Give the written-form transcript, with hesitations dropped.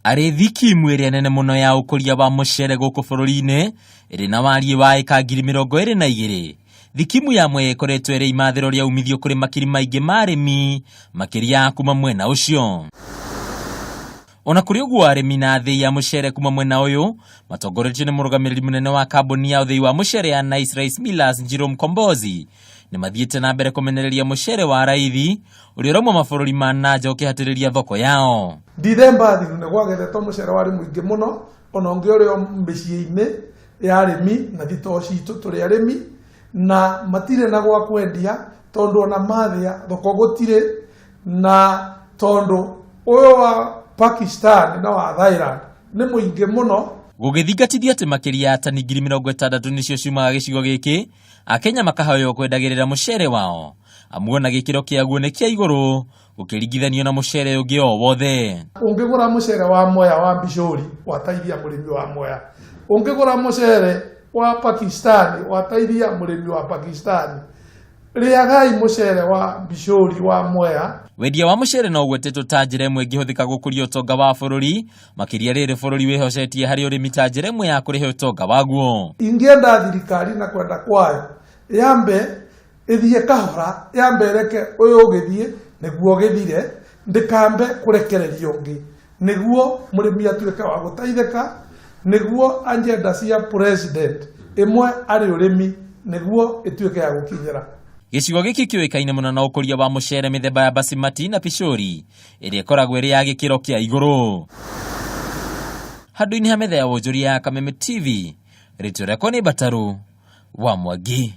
Arĩ thikimu ĩrĩa nene mũno ya ũkũria wa mũcere gũkũ bũrũri-inĩ ĩrĩ na wariĩ wa ĩka 22,000. Thikimu ya Mwea ĩkoretwo ĩrĩ imathĩro rĩa umithio kũrĩ makiri maingĩ ma arĩmi makĩria kuma mwena ũcio. Ona kũrĩ ũguo arĩmi na athĩi ya mũcere kuma mwena ũyũ matongoretio nĩ mũrũgamĩrĩri mũnene wa kambuni ya ũthĩi wa mũcere ya Nice Rice Millers Jerome Kombozi nĩ mathiĩte na mbere kũmenereria mũcere wa raithi ũrĩa ũrauma mabũrũri ma nanja ũkĩhatĩrĩria thoko yao. Ndithemba thiru nĩ gwagethetwo mũcere warĩ mũingĩ mũno, ona ũngĩ ũrĩa mĩciĩ-inĩ ya arĩmi na thitoo citũ tũrĩ arĩmi, na matirĩ na gwa kwendia tondũ ona mathĩa thoko gũtirĩ, na tondũ ũyũ wa Pakistan na wa Thailand nĩ mũingĩ mũno. Gũgĩthingatithio atĩ makĩria ya tani 60,000 nĩcio ciumaga gĩcigo gĩkĩ, Akenya makahoywo kwendagĩrĩra mũcere wao amu ona gĩkĩro kĩaguo nĩ kĩa igũrũ gũkĩringithanio na mũcere ũngĩ o wothe. Ũngĩgũra mũcere wa Mwea wa Bishori wateithia mũrĩmi wa Mwea, ũngĩgũra mũcere wa Pakistan wateithia mũrĩmi wa Pakistan, rĩagai mũcere wa Bishori wa Mwea. Wendia wa mũcere no ũgwetetwo ta njĩra ĩmwe ĩngĩhũthĩka gũkũria ũtonga wa bũrũri, makĩria rĩrĩ bũrũri wĩhocetie harĩ ũrĩmi ta njĩra ĩmwe ya kũrĩha ũtonga waguo. Ingĩenda thirikari na kwenda kwayo yambe ĩthiĩ kahora, yambe reke ũyũ ũgĩthiĩ nĩguo gĩthire, ndĩkambe kũrekereria ũngĩ nĩguo mũrĩmi atuĩke wa gũteithĩka, nĩguo agenda cia president ĩmwe arĩ ũrĩmi nĩguo ĩtuĩke ya gũkinyĩra. Gĩcigo gĩkĩ kĩũĩkaine mũno na ũkũria wa mũcere mĩthemba ya Basmati na Pishori ĩrĩa ĩkoragwo ĩrĩ ya gĩkĩro kĩa igũrũ. Handũ-inĩ ha metha ya wonjoria ya Kameme TV, rĩtwa rĩakwa nĩ Bataru wa Mwangi.